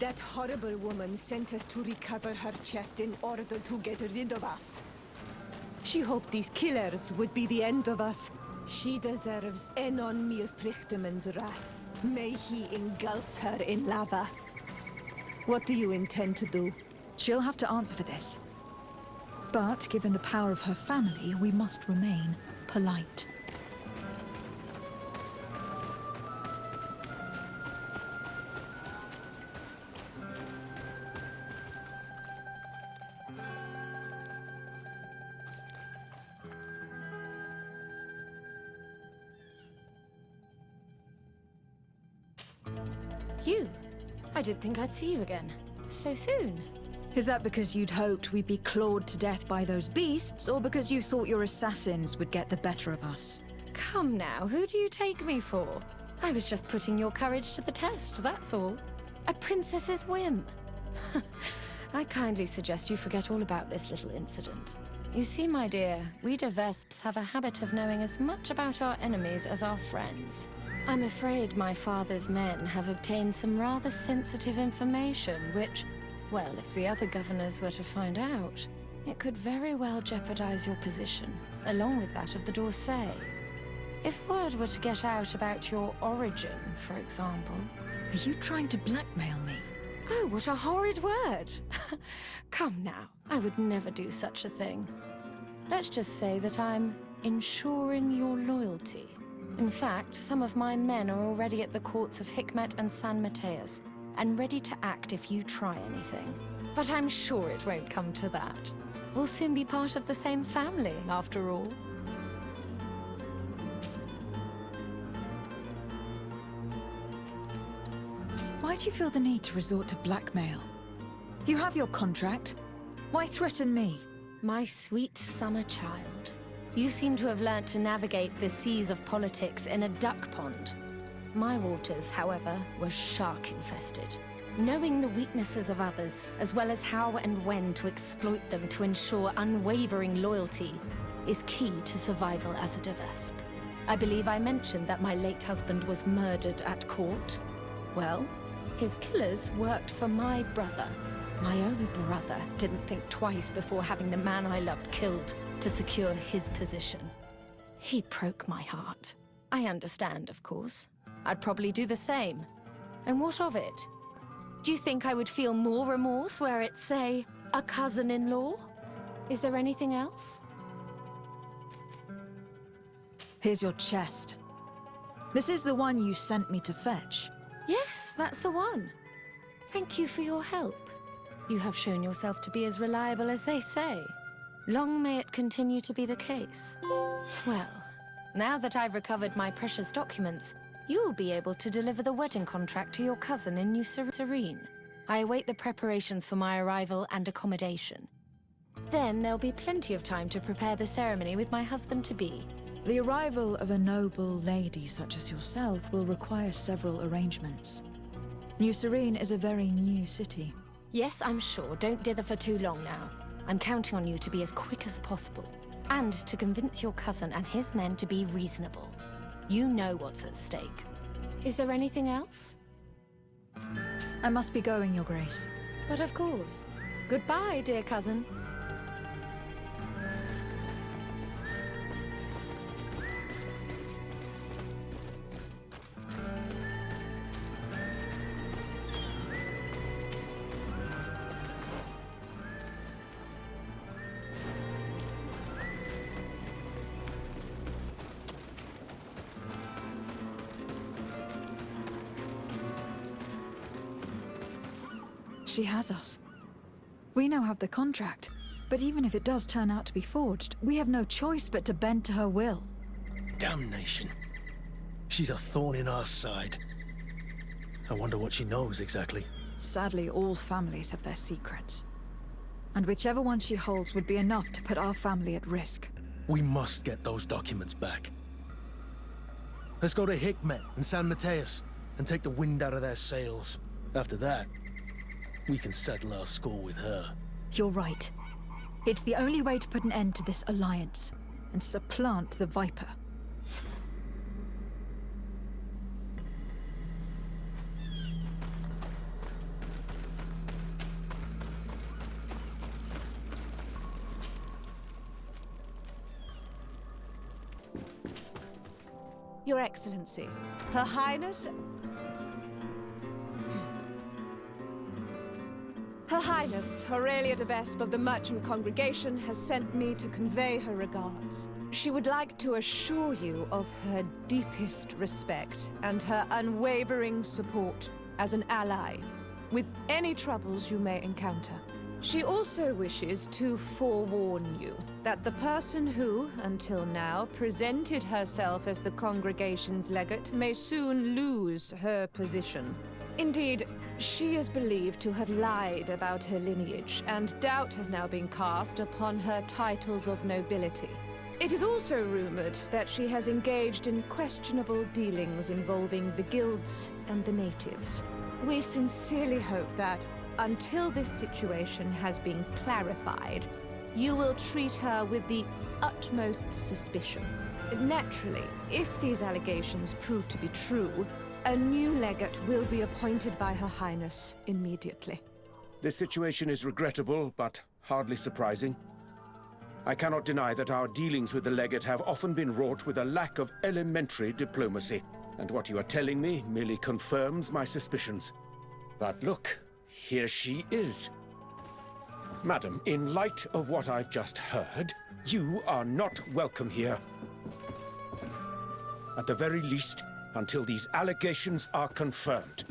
That horrible woman sent us to recover her chest in order to get rid of us. She hoped these killers would be the end of us. She deserves Enon Mirfrichtemann's wrath. May he engulf her in lava. What do you intend to do? She'll have to answer for this. But given the power of her family, we must remain polite. You? I didn't think I'd see you again. So soon. Is that because you'd hoped we'd be clawed to death by those beasts, or because you thought your assassins would get the better of us? Come now, who do you take me for? I was just putting your courage to the test, that's all. A princess's whim. I kindly suggest you forget all about this little incident. You see, my dear, we De Vespes have a habit of knowing as much about our enemies as our friends. I'm afraid my father's men have obtained some rather sensitive information, which, well, if the other governors were to find out, it could very well jeopardize your position, along with that of the D'Orsay. If word were to get out about your origin, for example... Are you trying to blackmail me? Oh, what a horrid word! Come now, I would never do such a thing. Let's just say that I'm ensuring your loyalty. In fact, some of my men are already at the courts of Hikmet and San Mateus, and ready to act if you try anything. But I'm sure it won't come to that. We'll soon be part of the same family, after all. Why do you feel the need to resort to blackmail? You have your contract. Why threaten me? My sweet summer child. You seem to have learnt to navigate the seas of politics in a duck pond. My waters, however, were shark-infested. Knowing the weaknesses of others, as well as how and when to exploit them to ensure unwavering loyalty, is key to survival as a De Vespe. I believe I mentioned that my late husband was murdered at court. Well, his killers worked for my brother. My own brother didn't think twice before having the man I loved killed to secure his position. He broke my heart. I understand, of course. I'd probably do the same. And what of it? Do you think I would feel more remorse were it, say, a cousin-in-law? Is there anything else? Here's your chest. This is the one you sent me to fetch. Yes, that's the one. Thank you for your help. You have shown yourself to be as reliable as they say. Long may it continue to be the case. Well, now that I've recovered my precious documents, you'll be able to deliver the wedding contract to your cousin in New Serene. I await the preparations for my arrival and accommodation. Then there'll be plenty of time to prepare the ceremony with my husband-to-be. The arrival of a noble lady such as yourself will require several arrangements. New Serene is a very new city. Yes, I'm sure. Don't dither for too long now. I'm counting on you to be as quick as possible, and to convince your cousin and his men to be reasonable. You know what's at stake. Is there anything else? I must be going, Your Grace. But of course. Goodbye, dear cousin. She has us. We now have the contract, but even if it does turn out to be forged, we have no choice but to bend to her will. Damnation. She's a thorn in our side. I wonder what she knows exactly. Sadly, all families have their secrets. And whichever one she holds would be enough to put our family at risk. We must get those documents back. Let's go to Hikmet and San Mateus and take the wind out of their sails. After that, we can settle our score with her. You're right. It's the only way to put an end to this alliance and supplant the Viper. Your Excellency, Her Highness... Her Highness, Aurelia De Vespe of the Merchant Congregation has sent me to convey her regards. She would like to assure you of her deepest respect and her unwavering support as an ally with any troubles you may encounter. She also wishes to forewarn you that the person who, until now, presented herself as the congregation's legate may soon lose her position. Indeed, she is believed to have lied about her lineage, and doubt has now been cast upon her titles of nobility. It is also rumored that she has engaged in questionable dealings involving the guilds and the natives. We sincerely hope that, until this situation has been clarified, you will treat her with the utmost suspicion. Naturally, if these allegations prove to be true, a new legate will be appointed by Her Highness immediately. This situation is regrettable, but hardly surprising. I cannot deny that our dealings with the legate have often been wrought with a lack of elementary diplomacy, and what you are telling me merely confirms my suspicions. But look, here she is. Madam, in light of what I've just heard, you are not welcome here. At the very least, until these allegations are confirmed.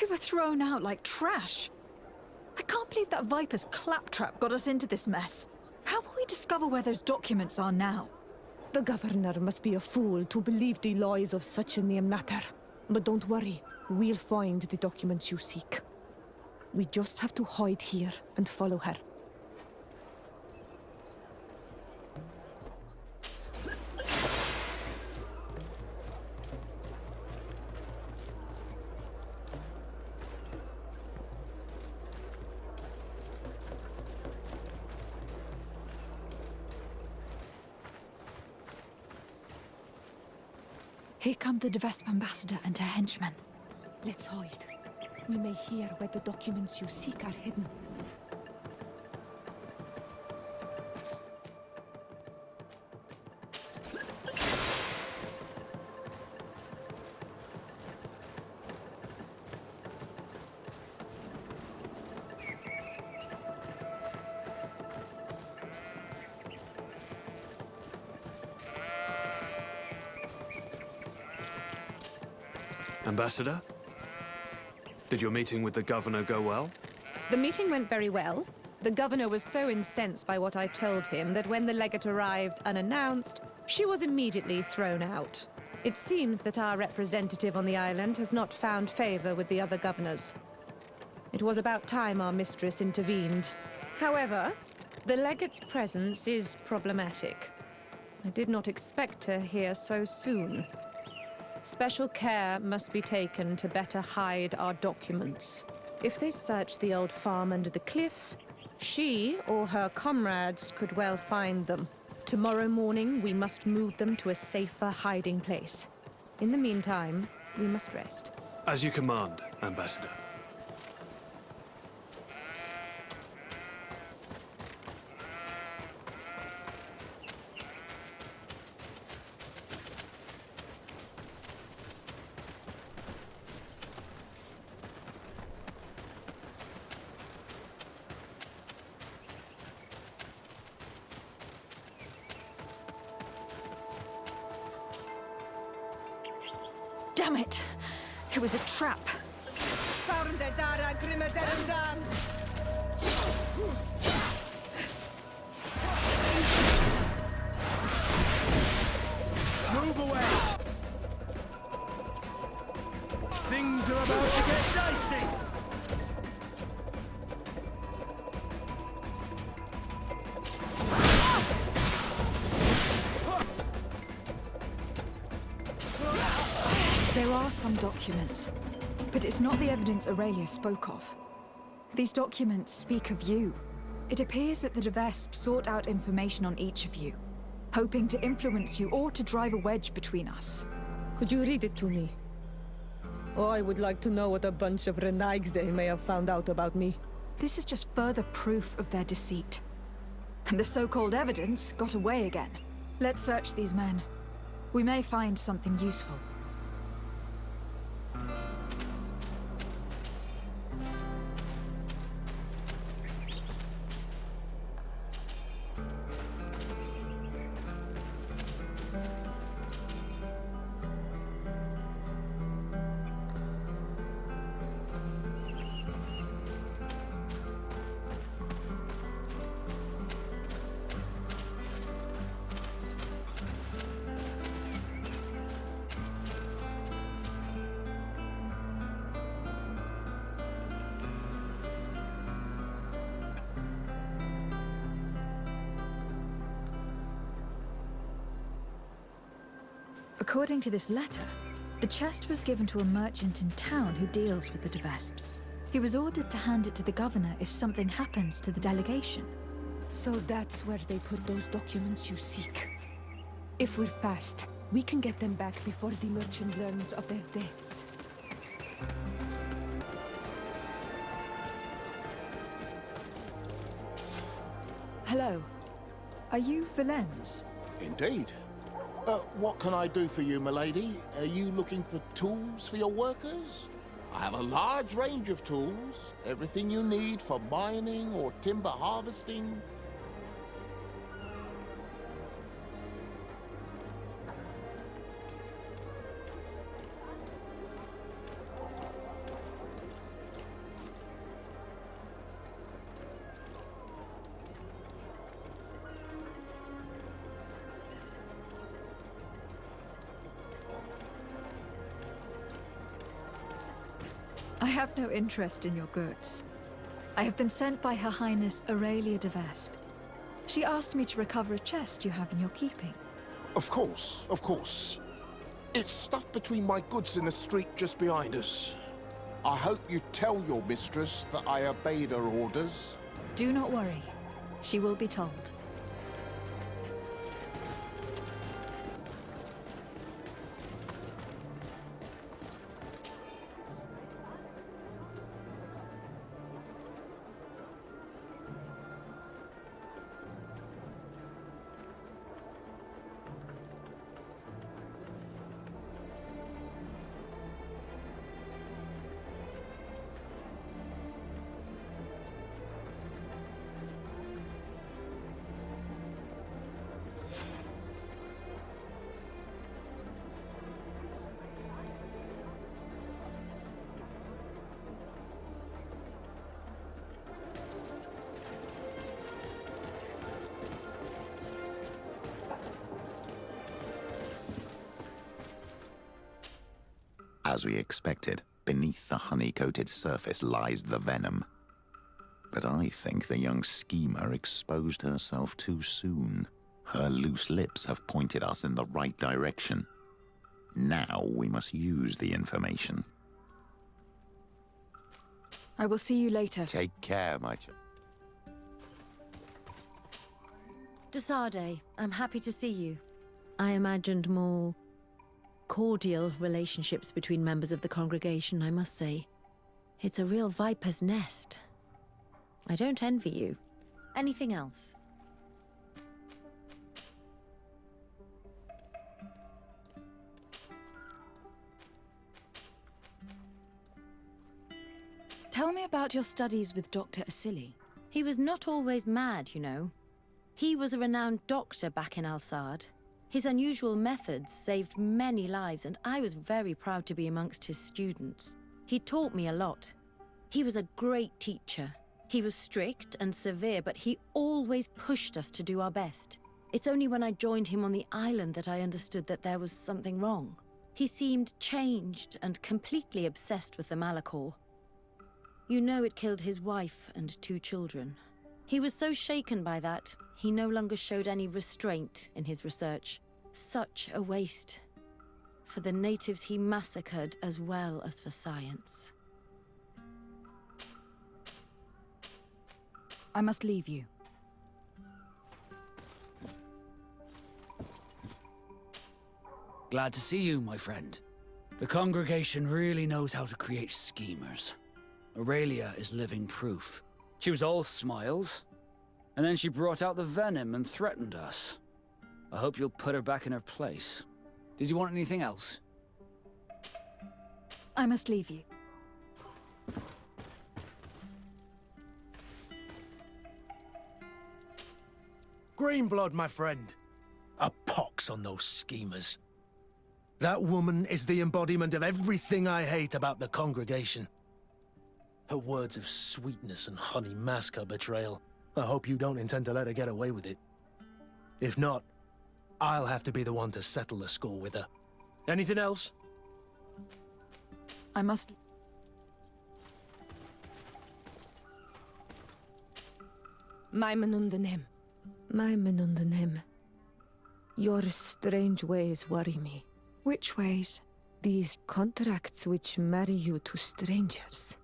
We were thrown out like trash. I can't believe that Viper's claptrap got us into this mess. How will we discover where those documents are now? The governor must be a fool to believe the lies of such a name matter. But don't worry, we'll find the documents you seek. We just have to hide here and follow her. Here come the De Vespe ambassador and her henchmen. Let's hide. We may hear where the documents you seek are hidden. Ambassador? Did your meeting with the governor go well? The meeting went very well. The governor was so incensed by what I told him that when the legate arrived unannounced, she was immediately thrown out. It seems that our representative on the island has not found favor with the other governors. It was about time our mistress intervened. However, the legate's presence is problematic. I did not expect her here so soon. Special care must be taken to better hide our documents. If they search the old farm under the cliff, she or her comrades could well find them. Tomorrow morning, we must move them to a safer hiding place. In the meantime, we must rest. As you command, Ambassador. Damn it! It was a trap. Move away! Things are about to get dicey! There are some documents, but it's not the evidence Aurelia spoke of. These documents speak of you. It appears that the De Vespe sought out information on each of you, hoping to influence you or to drive a wedge between us. Could you read it to me? Oh, I would like to know what a bunch of renaigs they may have found out about me. This is just further proof of their deceit. And the so-called evidence got away again. Let's search these men. We may find something useful. According to this letter, the chest was given to a merchant in town who deals with the De Vespes. He was ordered to hand it to the governor if something happens to the delegation. So that's where they put those documents you seek. If we're fast, we can get them back before the merchant learns of their deaths. Hello. Are you Valens? Indeed. What can I do for you, milady? Are you looking for tools for your workers? I have a large range of tools. Everything you need for mining or timber harvesting. I have no interest in your goods. I have been sent by Her Highness Aurelia De Vespe. She asked me to recover a chest you have in your keeping. Of course, of course. It's stuffed between my goods in the street just behind us. I hope you tell your mistress that I obeyed her orders. Do not worry. She will be told. As we expected, beneath the honey-coated surface lies the venom. But I think the young schemer exposed herself too soon. Her loose lips have pointed us in the right direction. Now we must use the information. I will see you later. Take care, my child. Desade, I'm happy to see you. I imagined more cordial relationships between members of the congregation, I must say. It's a real viper's nest. I don't envy you. Anything else? Tell me about your studies with Dr. Asili. He was not always mad, you know. He was a renowned doctor back in Al-Sad. His unusual methods saved many lives, and I was very proud to be amongst his students. He taught me a lot. He was a great teacher. He was strict and severe, but he always pushed us to do our best. It's only when I joined him on the island that I understood that there was something wrong. He seemed changed and completely obsessed with the Malachor. You know it killed his wife and 2 children. He was so shaken by that, he no longer showed any restraint in his research. Such a waste. For the natives he massacred as well as for science. I must leave you. Glad to see you, my friend. The congregation really knows how to create schemers. Aurelia is living proof. She was all smiles, and then she brought out the venom and threatened us. I hope you'll put her back in her place. Did you want anything else? I must leave you. Greenblood, my friend. A pox on those schemers. That woman is the embodiment of everything I hate about the congregation. Her words of sweetness and honey mask her betrayal. I hope you don't intend to let her get away with it. If not, I'll have to be the one to settle the score with her. Anything else? I must... My menundenem. My menundenem. Your strange ways worry me. Which ways? These contracts which marry you to strangers.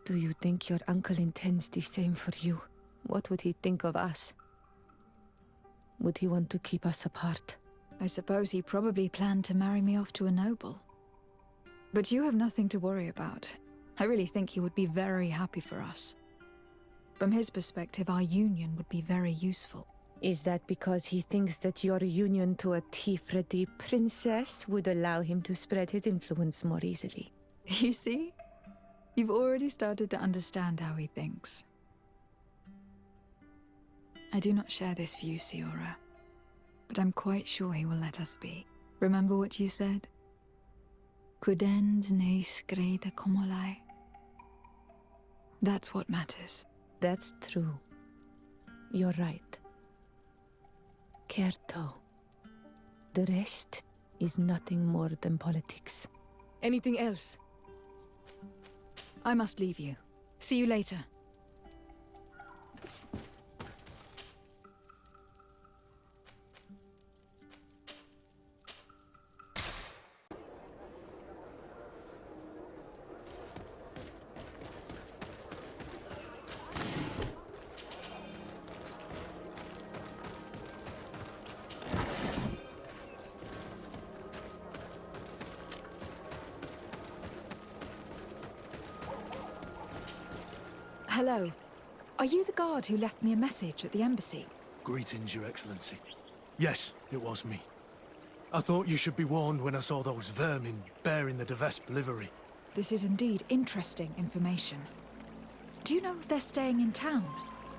Do you think your uncle intends the same for you? What would he think of us? Would he want to keep us apart? I suppose he probably planned to marry me off to a noble. But you have nothing to worry about. I really think he would be very happy for us. From his perspective, our union would be very useful. Is that because he thinks that your union to a Tifredi princess would allow him to spread his influence more easily? You see? You've already started to understand how he thinks. I do not share this view, Siora, but I'm quite sure he will let us be. Remember what you said? Cudens ne screda comolai. That's what matters. That's true. You're right. Certo. The rest is nothing more than politics. Anything else? I must leave you. See you later. Hello. Are you the guard who left me a message at the embassy? Greetings, Your Excellency. Yes, it was me. I thought you should be warned when I saw those vermin bearing the De Vespe livery. This is indeed interesting information. Do you know if they're staying in town?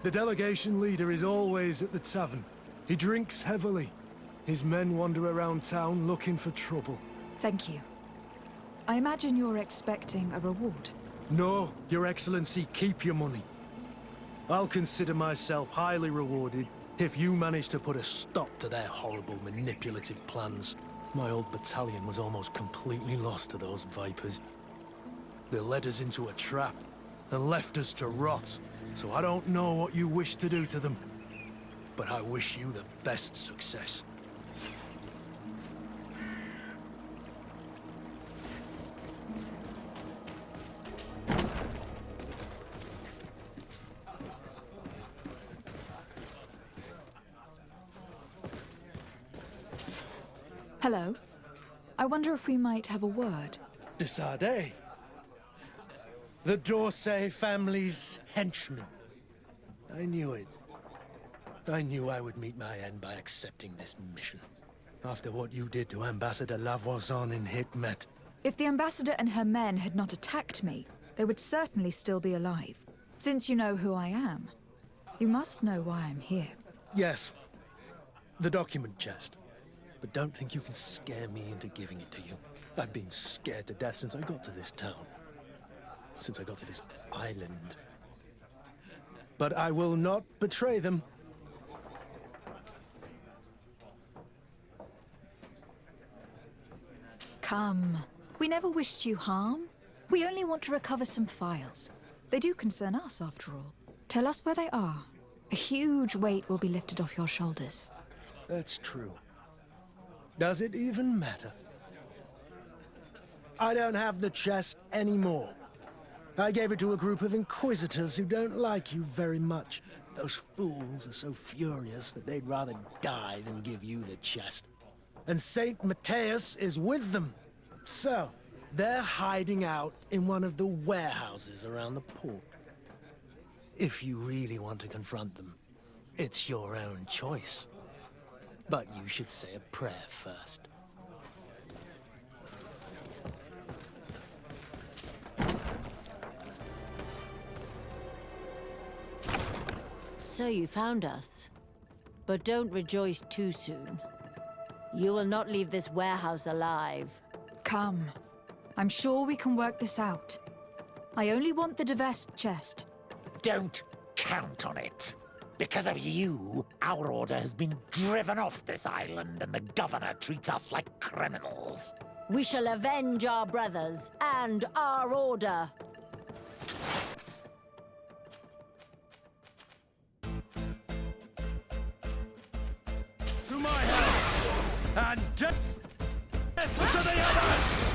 The delegation leader is always at the tavern. He drinks heavily. His men wander around town looking for trouble. Thank you. I imagine you're expecting a reward. No, Your Excellency, keep your money. I'll consider myself highly rewarded if you manage to put a stop to their horrible manipulative plans. My old battalion was almost completely lost to those vipers. They led us into a trap and left us to rot, so I don't know what you wish to do to them. But I wish you the best success. Hello. I wonder if we might have a word. Desade. The Dorsey family's henchman. I knew it. I knew I would meet my end by accepting this mission. After what you did to Ambassador Lavoisin in Hikmet. If the ambassador and her men had not attacked me, they would certainly still be alive. Since you know who I am, you must know why I'm here. Yes. The document chest. But don't think you can scare me into giving it to you. I've been scared to death since I got to this town. Since I got to this island. But I will not betray them. Come. We never wished you harm. We only want to recover some files. They do concern us, after all. Tell us where they are. A huge weight will be lifted off your shoulders. That's true. Does it even matter? I don't have the chest anymore. I gave it to a group of inquisitors who don't like you very much. Those fools are so furious that they'd rather die than give you the chest. And Saint Matthias is with them. So, they're hiding out in one of the warehouses around the port. If you really want to confront them, it's your own choice. But you should say a prayer first. So you found us. But don't rejoice too soon. You will not leave this warehouse alive. Come. I'm sure we can work this out. I only want the De Vespe chest. Don't count on it. Because of you, our order has been driven off this island and the governor treats us like criminals. We shall avenge our brothers and our order. To my help! And death to the others!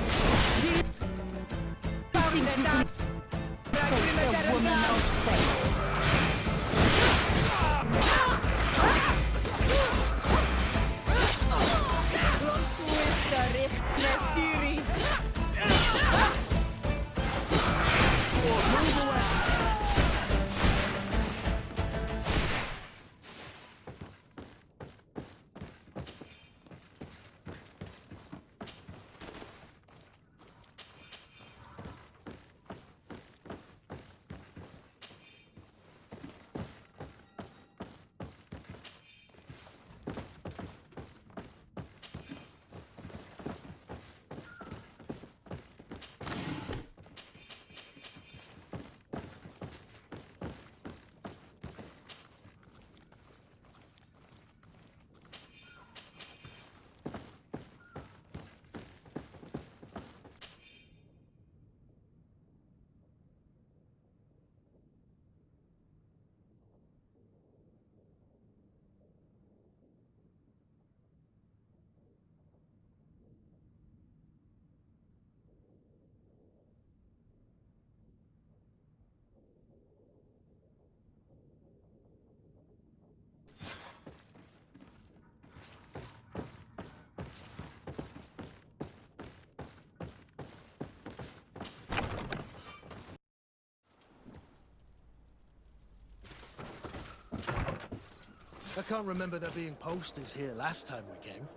I can't remember there being posters here last time we came.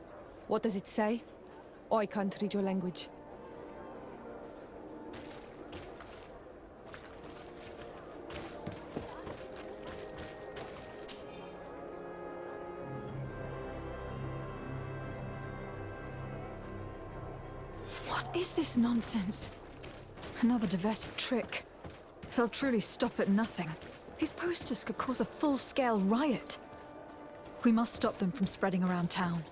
What does it say? I can't read your language. What is this nonsense? Another De Vespe trick. They'll truly stop at nothing. These posters could cause a full-scale riot. We must stop them from spreading around town.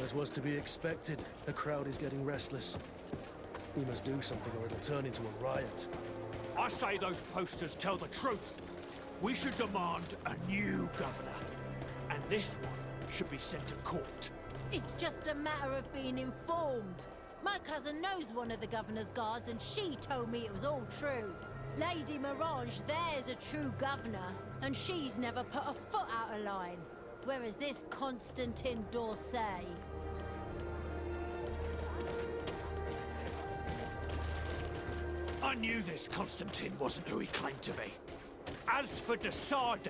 As was to be expected, the crowd is getting restless. We must do something or it'll turn into a riot. I say those posters tell the truth. We should demand a new governor. And this one should be sent to court. It's just a matter of being informed. My cousin knows one of the governor's guards and she told me it was all true. Lady Morange there's a true governor, and she's never put a foot out of line. Whereas this Constantin d'Orsay... I knew this Constantin wasn't who he claimed to be. As for de Vespe,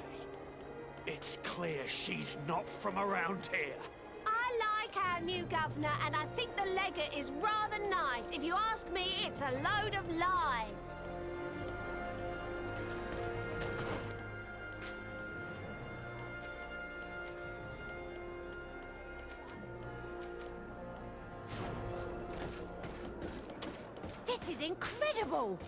it's clear she's not from around here. I like our new governor, and I think the legate is rather nice. If you ask me, it's a load of lies. This is incredible!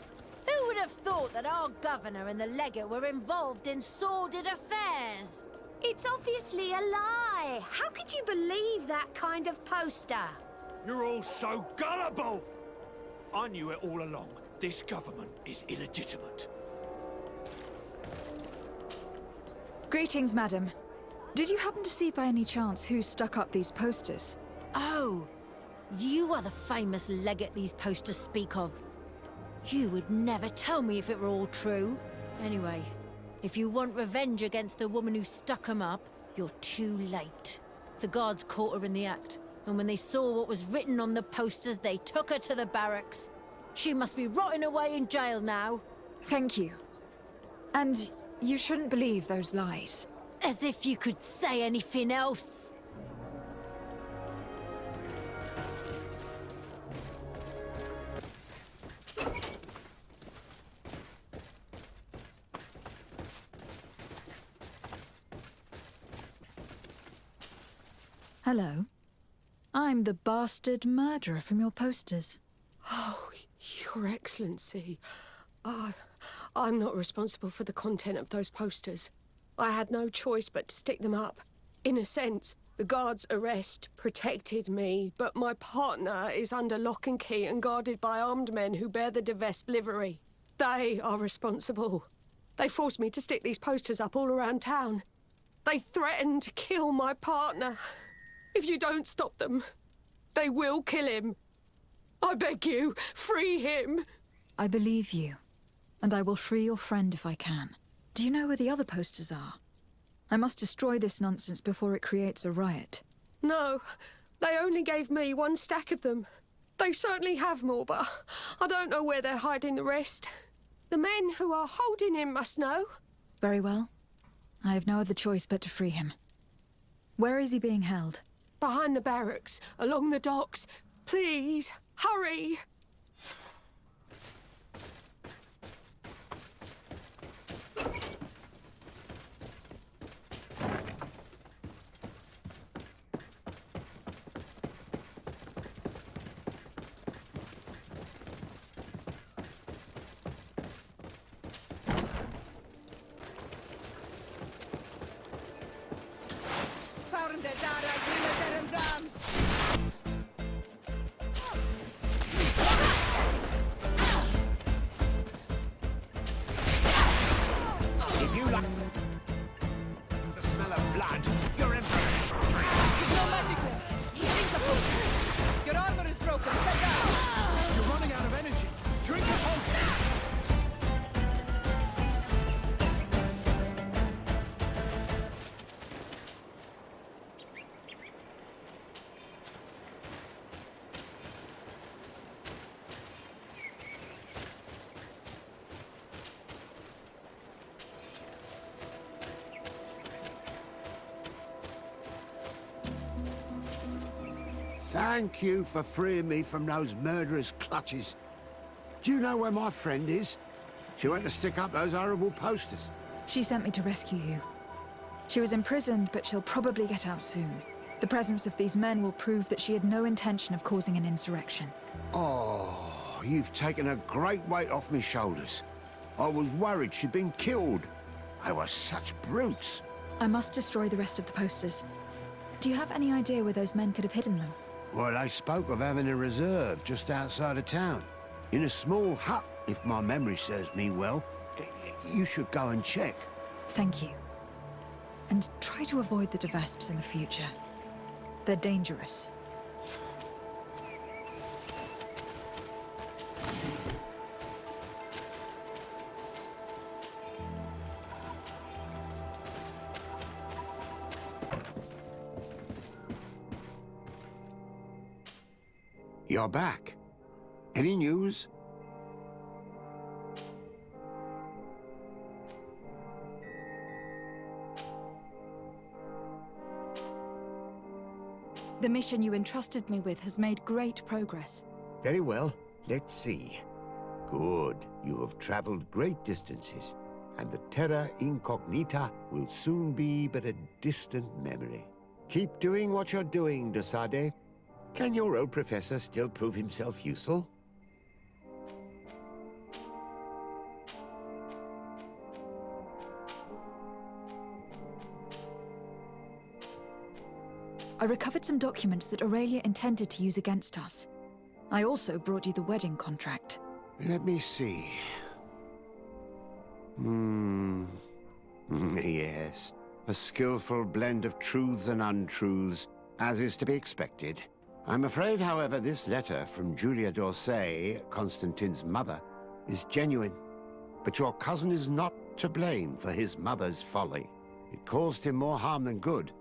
Who would have thought that our governor and the legate were involved in sordid affairs? It's obviously a lie. How could you believe that kind of poster? You're all so gullible! I knew it all along. This government is illegitimate. Greetings, madam. Did you happen to see by any chance who stuck up these posters? Oh, you are the famous legate these posters speak of. You would never tell me if it were all true. Anyway, if you want revenge against the woman who stuck 'em up, you're too late. The guards caught her in the act, and when they saw what was written on the posters, they took her to the barracks. She must be rotting away in jail now. Thank you. And you shouldn't believe those lies. As if you could say anything else. Hello. I'm the bastard murderer from your posters. Oh, Your Excellency. I'm not responsible for the content of those posters. I had no choice but to stick them up. In a sense, the guard's arrest protected me, but my partner is under lock and key and guarded by armed men who bear the De Vespe livery. They are responsible. They forced me to stick these posters up all around town. They threatened to kill my partner. If you don't stop them, they will kill him. I beg you, free him. I believe you, and I will free your friend if I can. Do you know where the other posters are? I must destroy this nonsense before it creates a riot. No, they only gave me one stack of them. They certainly have more, but I don't know where they're hiding the rest. The men who are holding him must know. Very well. I have no other choice but to free him. Where is he being held? Behind the barracks, along the docks. Please, hurry! If you like the smell of blood, you're in for it. No magic left. Drink a potion. Your armor is broken. Sit down. You're running out of energy. Drink a potion. Thank you for freeing me from those murderers' clutches. Do you know where my friend is? She went to stick up those horrible posters. She sent me to rescue you. She was imprisoned, but she'll probably get out soon. The presence of these men will prove that she had no intention of causing an insurrection. Oh, you've taken a great weight off my shoulders. I was worried she'd been killed. They were such brutes. I must destroy the rest of the posters. Do you have any idea where those men could have hidden them? Well, they spoke of having a reserve just outside of town. In a small hut, if my memory serves me well. You should go and check. Thank you. And try to avoid the De Vespes in the future. They're dangerous. You're back. Any news? The mission you entrusted me with has made great progress. Very well. Let's see. Good. You have traveled great distances, and the terra incognita will soon be but a distant memory. Keep doing what you're doing, De Sade. Can your old professor still prove himself useful? I recovered some documents that Aurelia intended to use against us. I also brought you the wedding contract. Let me see. Yes. A skillful blend of truths and untruths, as is to be expected. I'm afraid, however, this letter from Julia d'Orsay, Constantine's mother, is genuine. But your cousin is not to blame for his mother's folly. It caused him more harm than good,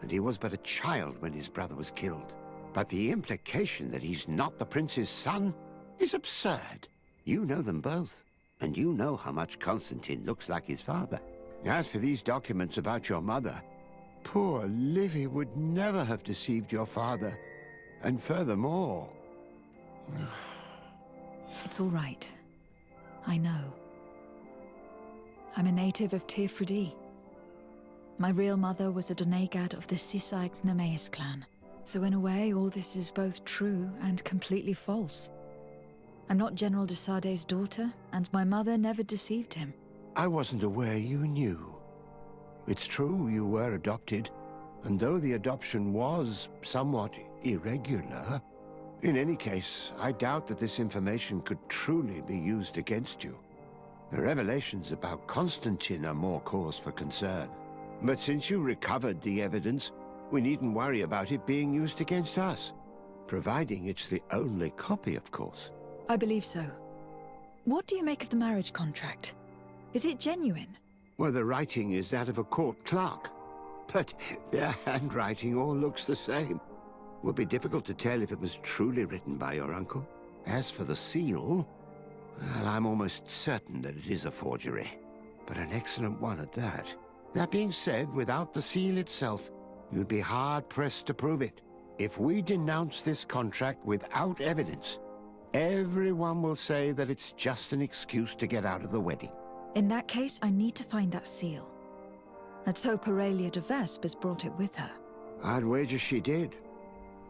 and he was but a child when his brother was killed. But the implication that he's not the prince's son is absurd. You know them both, and you know how much Constantine looks like his father. As for these documents about your mother, poor Livy would never have deceived your father. And furthermore... It's all right. I know. I'm a native of Tirfridi. My real mother was a Donegad of the Sisaig Nemeis clan. So in a way, all this is both true and completely false. I'm not General de Sarde's daughter, and my mother never deceived him. I wasn't aware you knew. It's true you were adopted, and though the adoption was somewhat irregular, in any case, I doubt that this information could truly be used against you. The revelations about Constantine are more cause for concern. But since you recovered the evidence, we needn't worry about it being used against us. Providing it's the only copy, of course. I believe so. What do you make of the marriage contract? Is it genuine? Well, the writing is that of a court clerk. But their handwriting all looks the same. Would be difficult to tell if it was truly written by your uncle. As for the seal, well, I'm almost certain that it is a forgery. But an excellent one at that. That being said, without the seal itself, you'd be hard-pressed to prove it. If we denounce this contract without evidence, everyone will say that it's just an excuse to get out of the wedding. In that case, I need to find that seal. Let's hope Aurelia De Vespe has brought it with her. I'd wager she did.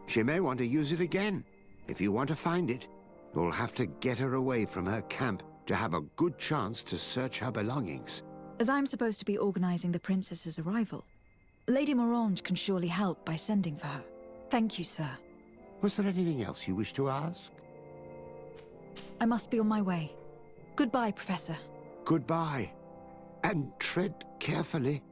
She may want to use it again. If you want to find it, you'll have to get her away from her camp to have a good chance to search her belongings. As I'm supposed to be organizing the princess's arrival, Lady Morange can surely help by sending for her. Thank you, sir. Was there anything else you wish to ask? I must be on my way. Goodbye, Professor. Goodbye. And tread carefully.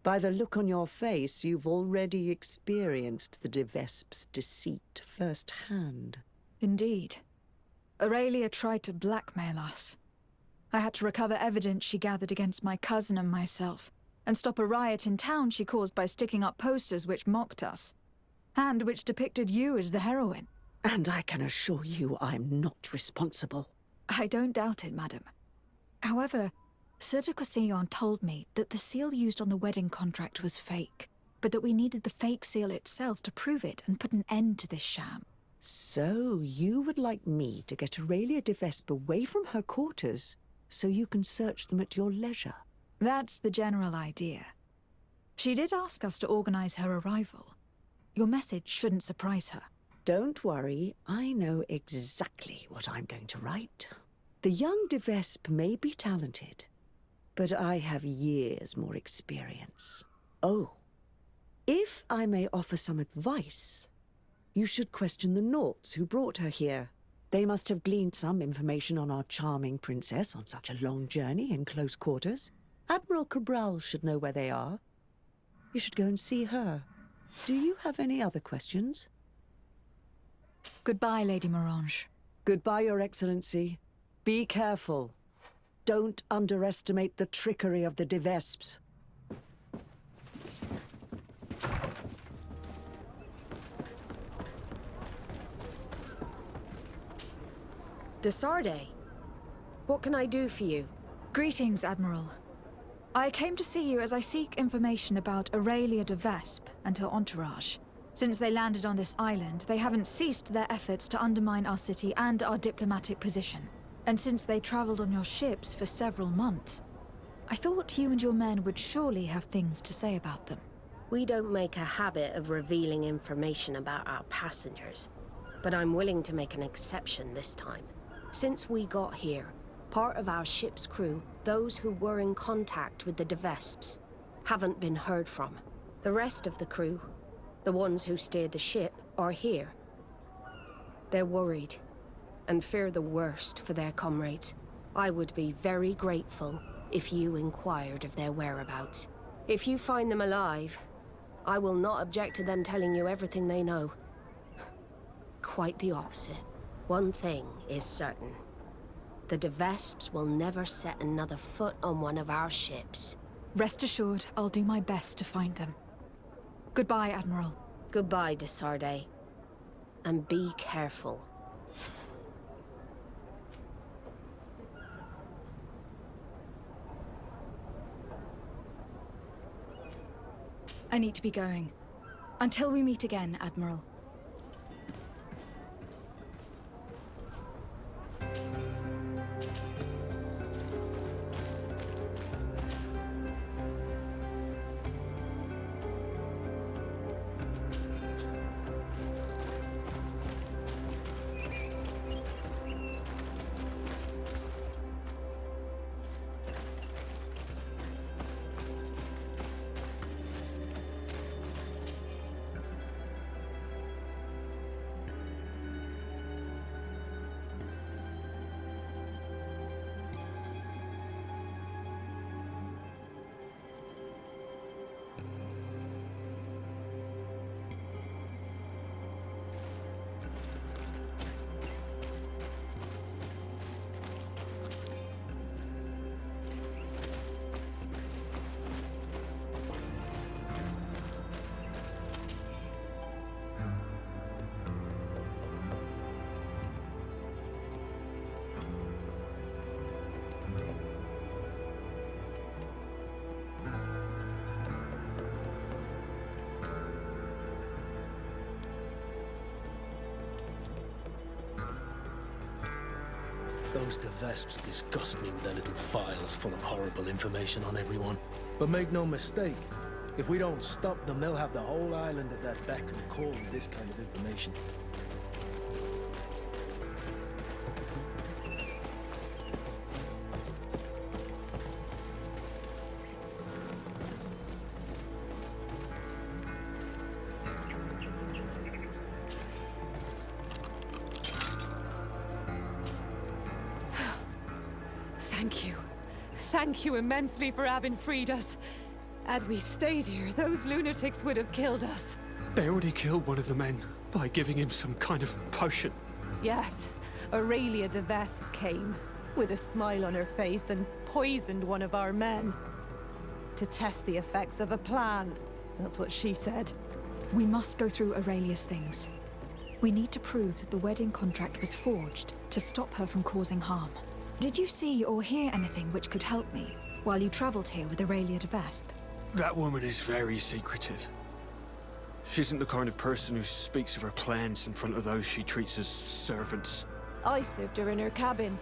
By the look on your face, you've already experienced the De Vespe's deceit firsthand. Indeed. Aurelia tried to blackmail us. I had to recover evidence she gathered against my cousin and myself, and stop a riot in town she caused by sticking up posters which mocked us, and which depicted you as the heroine. And I can assure you I'm not responsible. I don't doubt it, madam. However, Sir de Courcillon told me that the seal used on the wedding contract was fake, but that we needed the fake seal itself to prove it and put an end to this sham. So you would like me to get Aurelia De Vespe away from her quarters so you can search them at your leisure? That's the general idea. She did ask us to organize her arrival. Your message shouldn't surprise her. Don't worry, I know exactly what I'm going to write. The young De Vespe may be talented, but I have years more experience. Oh, if I may offer some advice, You should question the Nauts who brought her here. They must have gleaned some information on our charming princess on such a long journey in close quarters. Admiral Cabral should know where they are. You should go and see her. Do you have any other questions? Goodbye, Lady Morange. Goodbye, Your Excellency. Be careful. Don't underestimate the trickery of the De Vespes. Desarde, what can I do for you? Greetings, Admiral. I came to see you as I seek information about Aurelia De Vespe and her entourage. Since they landed on this island, they haven't ceased their efforts to undermine our city and our diplomatic position. And since they traveled on your ships for several months, I thought you and your men would surely have things to say about them. We don't make a habit of revealing information about our passengers, but I'm willing to make an exception this time. Since we got here, part of our ship's crew, those who were in contact with the De Vespes, haven't been heard from. The rest of the crew, the ones who steered the ship, are here. They're worried and fear the worst for their comrades. I would be very grateful if you inquired of their whereabouts. If you find them alive, I will not object to them telling you everything they know. Quite the opposite. One thing is certain. The De Vespes will never set another foot on one of our ships. Rest assured, I'll do my best to find them. Goodbye, Admiral. Goodbye, Desarde. And be careful. I need to be going. Until we meet again, Admiral. Those De Vespes disgust me with their little files full of horrible information on everyone. But make no mistake, if we don't stop them, they'll have the whole island at their beck and call with this kind of information. Thank you. Thank you immensely for having freed us. Had we stayed here, those lunatics would have killed us. They already killed one of the men by giving him some kind of potion. Yes, Aurelia De Vespe came, with a smile on her face, and poisoned one of our men. To test the effects of a plan. That's what she said. We must go through Aurelia's things. We need to prove that the wedding contract was forged to stop her from causing harm. Did you see or hear anything which could help me while you traveled here with Aurelia De Vespe? That woman is very secretive. She isn't the kind of person who speaks of her plans in front of those she treats as servants. I served her in her cabin.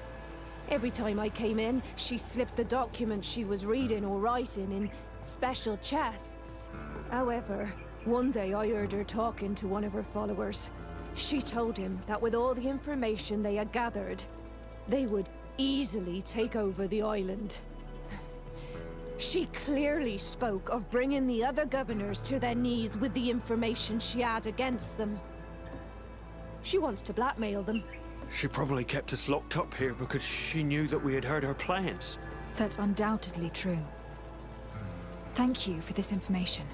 Every time I came in, she slipped the documents she was reading or writing in special chests. However, one day I heard her talking to one of her followers. She told him that with all the information they had gathered, they would easily take over the island. She clearly spoke of bringing the other governors to their knees with the information she had against them. She wants to blackmail them. She probably kept us locked up here because she knew that we had heard her plans. That's undoubtedly true. Thank you for this information.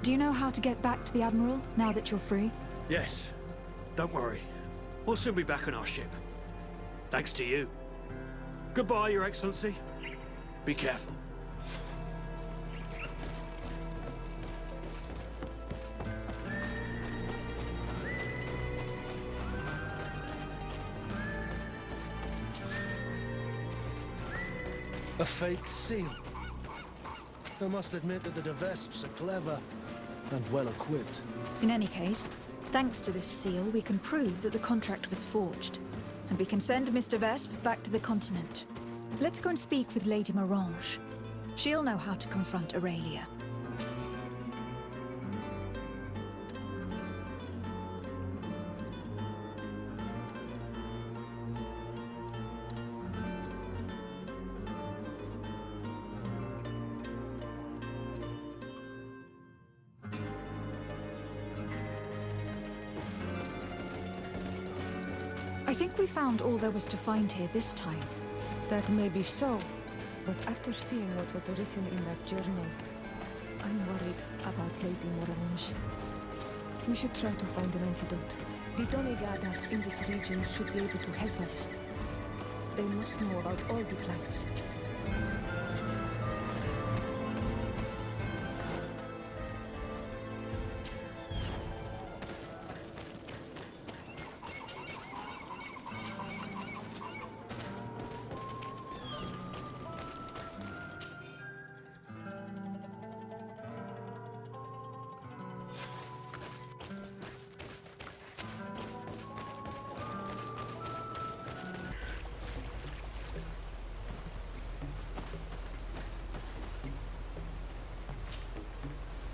Do you know how to get back to the Admiral, now that you're free? Yes. Don't worry. We'll soon be back on our ship. Thanks to you. Goodbye, Your Excellency. Be careful. A fake seal. I must admit that the De Vespes are clever and well equipped. In any case, thanks to this seal, we can prove that the contract was forged. And we can send Mr. Vespe back to the continent. Let's go and speak with Lady Morange. She'll know how to confront Aurelia. I think we found all there was to find here this time. That may be so, but after seeing what was written in that journal, I'm worried about Lady Morange. We should try to find an antidote. The Donegada in this region should be able to help us. They must know about all the plants.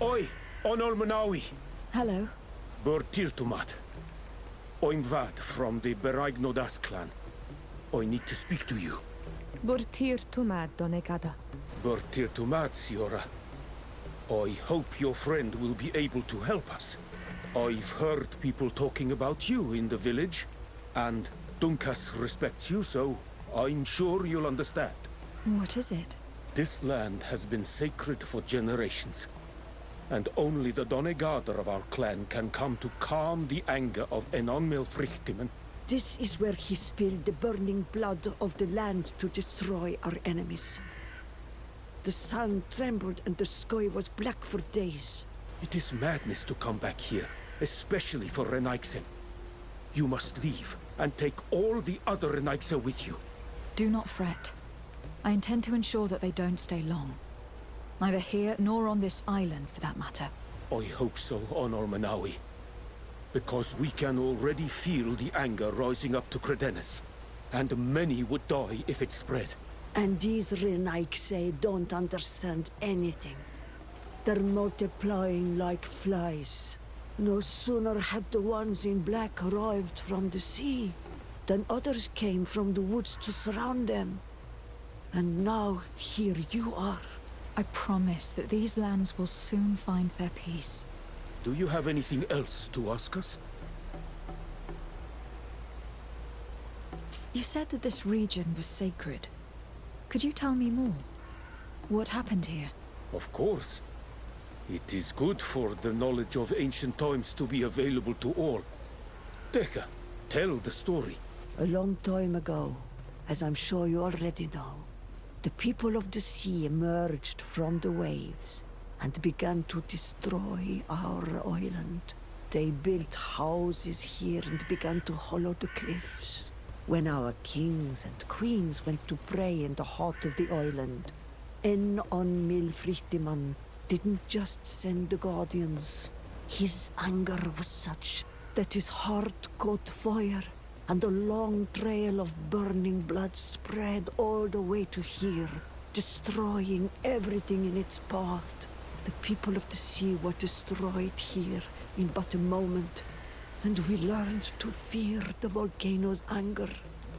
Oi, Onol Manawi. Hello. Burtirtumat. I'm Vad from the Beraignodas clan. I need to speak to you. Burtirtumat, Donegada. Burtirtumat, Siora. I hope your friend will be able to help us. I've heard people talking about you in the village, and Dunkas respects you, so I'm sure you'll understand. What is it? This land has been sacred for generations. And only the Donegada of our clan can come to calm the anger of Enon Milfrichtimen. This is where he spilled the burning blood of the land to destroy our enemies. The sun trembled and the sky was black for days. It is madness to come back here, especially for Renaixen. You must leave and take all the other Renaixer with you. Do not fret. I intend to ensure that they don't stay long. Neither here nor on this island, for that matter. I hope so, Honor Manawi. Because we can already feel the anger rising up to Credennis. And many would die if it spread. And these Renaixe don't understand anything. They're multiplying like flies. No sooner had the ones in black arrived from the sea, than others came from the woods to surround them. And now here you are. I promise that these lands will soon find their peace. Do you have anything else to ask us? You said that this region was sacred. Could you tell me more? What happened here? Of course. It is good for the knowledge of ancient times to be available to all. Teka, tell the story. A long time ago, as I'm sure you already know, the people of the sea emerged from the waves and began to destroy our island. They built houses here and began to hollow the cliffs. When our kings and queens went to pray in the heart of the island, Enon Milfrichtiman didn't just send the guardians. His anger was such that his heart caught fire, and a long trail of burning blood spread all the way to here, destroying everything in its path. The people of the sea were destroyed here in but a moment, and we learned to fear the volcano's anger.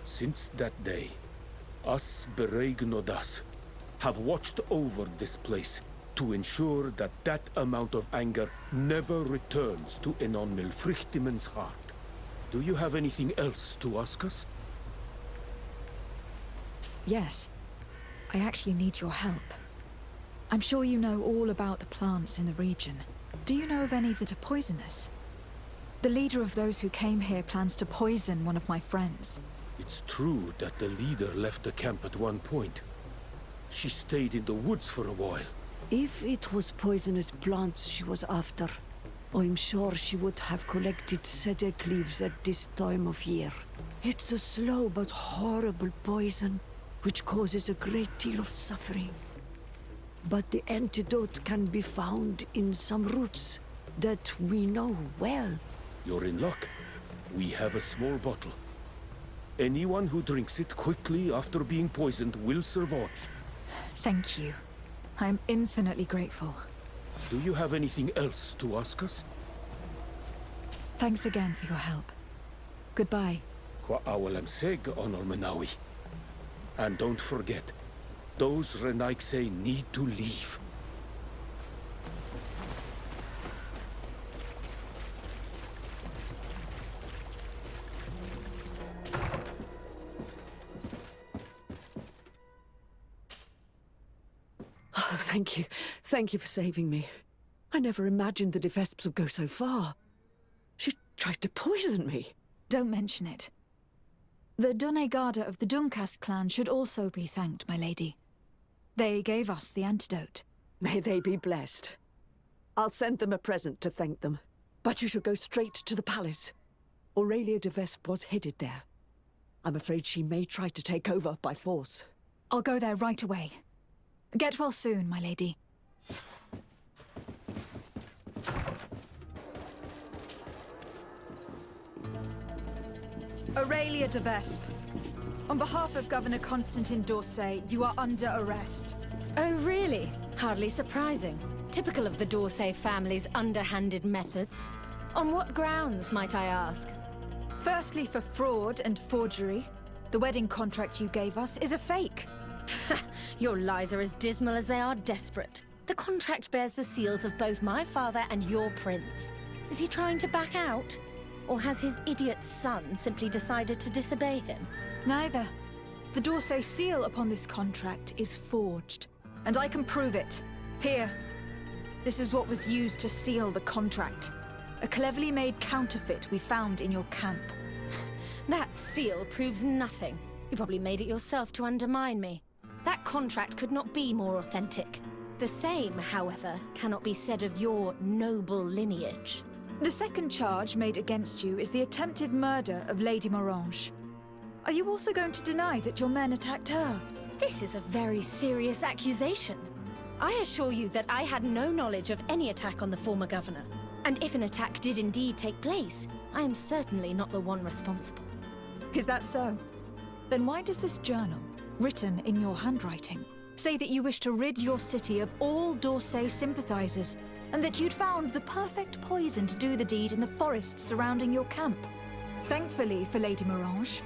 Since that day, us Bereignodas have watched over this place to ensure that that amount of anger never returns to Enon Milfrichtimen's heart. Do you have anything else to ask us? Yes. I actually need your help. I'm sure you know all about the plants in the region. Do you know of any that are poisonous? The leader of those who came here plans to poison one of my friends. It's true that the leader left the camp at one point. She stayed in the woods for a while. If it was poisonous plants she was after, I'm sure she would have collected sedek leaves at this time of year. It's a slow but horrible poison, which causes a great deal of suffering. But the antidote can be found in some roots that we know well. You're in luck. We have a small bottle. Anyone who drinks it quickly after being poisoned will survive. Thank you. I am infinitely grateful. Do you have anything else to ask us? Thanks again for your help. Goodbye. And don't forget, those Renaikse need to leave. Oh, thank you. Thank you for saving me. I never imagined the De Vespes would go so far. She tried to poison me. Don't mention it. The Donegada of the Duncas clan should also be thanked, my lady. They gave us the antidote. May they be blessed. I'll send them a present to thank them. But you should go straight to the palace. Aurelia De Vespe was headed there. I'm afraid she may try to take over by force. I'll go there right away. Get well soon, my lady. Aurelia De Vespe. On behalf of Governor Constantin d'Orsay, you are under arrest. Oh, really? Hardly surprising. Typical of the d'Orsay family's underhanded methods. On what grounds, might I ask? Firstly, for fraud and forgery. The wedding contract you gave us is a fake. Your lies are as dismal as they are desperate. The contract bears the seals of both my father and your prince. Is he trying to back out? Or has his idiot son simply decided to disobey him? Neither. The d'Orsay seal upon this contract is forged, and I can prove it. Here. This is what was used to seal the contract. A cleverly made counterfeit we found in your camp. That seal proves nothing. You probably made it yourself to undermine me. That contract could not be more authentic. The same, however, cannot be said of your noble lineage. The second charge made against you is the attempted murder of Lady Morange. Are you also going to deny that your men attacked her? This is a very serious accusation. I assure you that I had no knowledge of any attack on the former governor. And if an attack did indeed take place, I am certainly not the one responsible. Is that so? Then why does this journal, written in your handwriting, say that you wish to rid your city of all d'Orsay sympathizers, and that you'd found the perfect poison to do the deed in the forests surrounding your camp? Thankfully for Lady Morange,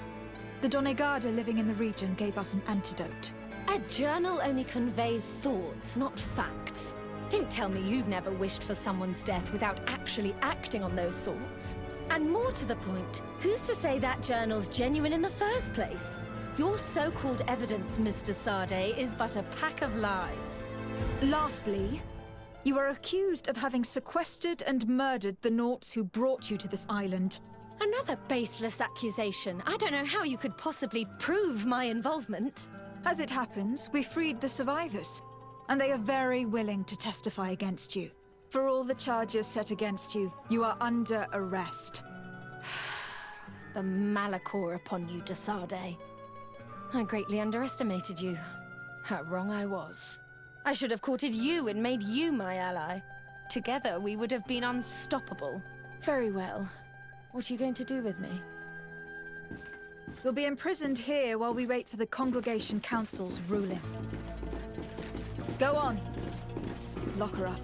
the Donegada living in the region gave us an antidote. A journal only conveys thoughts, not facts. Don't tell me you've never wished for someone's death without actually acting on those thoughts. And more to the point, who's to say that journal's genuine in the first place? Your so-called evidence, Mr. Sade, is but a pack of lies. Lastly, you are accused of having sequestered and murdered the Nauts who brought you to this island. Another baseless accusation. I don't know how you could possibly prove my involvement. As it happens, we freed the survivors, and they are very willing to testify against you. For all the charges set against you, you are under arrest. The malachor upon you, de Sade. I greatly underestimated you. How wrong I was. I should have courted you and made you my ally. Together, we would have been unstoppable. Very well. What are you going to do with me? You'll be imprisoned here while we wait for the Congregation Council's ruling. Go on. Lock her up.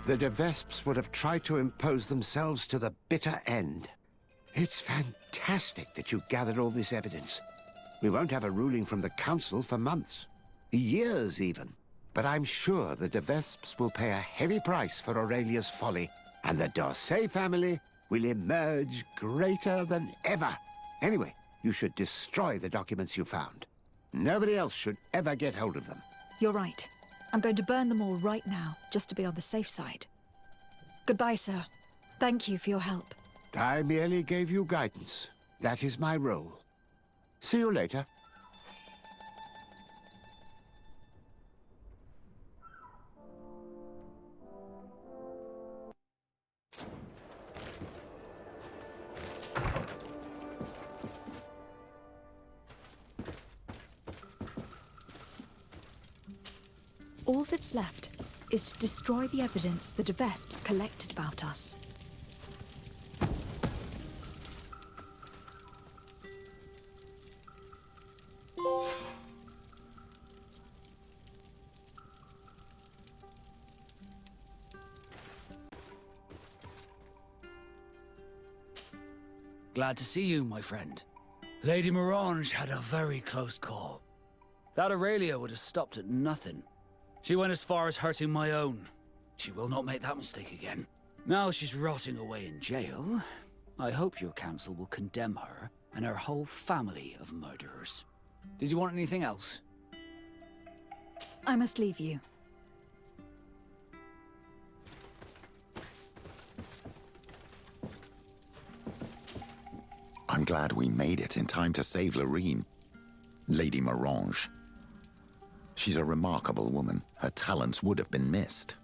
The De Vespes would have tried to impose themselves to the bitter end. It's fantastic that you gathered all this evidence. We won't have a ruling from the council for months. Years, even. but I'm sure the De Vespes will pay a heavy price for Aurelia's folly, and the D'Orsay family will emerge greater than ever. Anyway, you should destroy the documents you found. Nobody else should ever get hold of them. You're right. I'm going to burn them all right now, just to be on the safe side. Goodbye, sir. Thank you for your help. I merely gave you guidance. That is my role. See you later. All that's left is to destroy the evidence the De Vespes collected about us. Glad to see you, my friend. Lady Morange had a very close call. That Aurelia would have stopped at nothing. She went as far as hurting my own. She will not make that mistake again. Now she's rotting away in jail. I hope your council will condemn her and her whole family of murderers. Did you want anything else? I must leave you. I'm glad we made it in time to save Lorene. Lady Morange. She's a remarkable woman. Her talents would have been missed.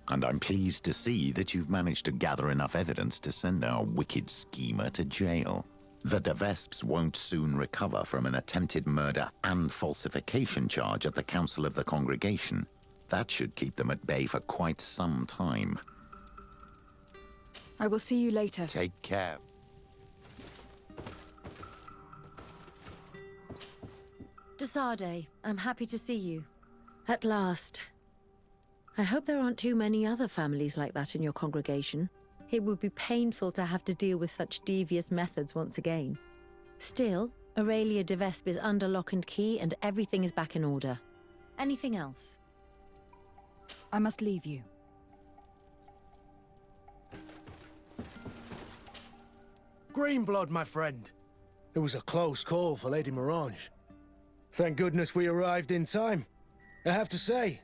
And I'm pleased to see that you've managed to gather enough evidence to send our wicked schemer to jail. The De Vespes won't soon recover from an attempted murder and falsification charge at the Council of the Congregation. That should keep them at bay for quite some time. I will see you later. Take care. De Sardet, I'm happy to see you. At last. I hope there aren't too many other families like that in your congregation. It would be painful to have to deal with such devious methods once again. Still, Aurelia De Vespe is under lock and key and everything is back in order. Anything else? I must leave you. Greenblood, my friend. It was a close call for Lady Morange. Thank goodness we arrived in time. I have to say,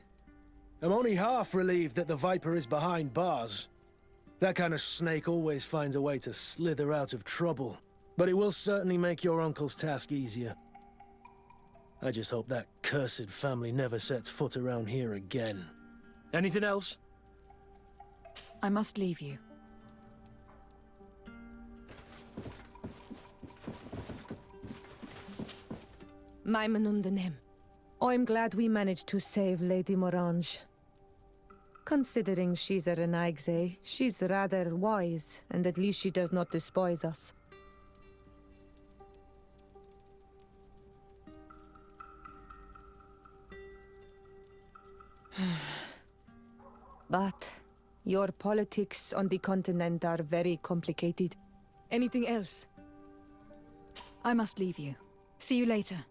I'm only half relieved that the Viper is behind bars. That kind of snake always finds a way to slither out of trouble. But it will certainly make your uncle's task easier. I just hope that cursed family never sets foot around here again. Anything else? I must leave you. I'm glad we managed to save Lady Morange. Considering she's a Renagse, she's rather wise, and at least she does not despise us. But your politics on the continent are very complicated. Anything else? I must leave you. See you later.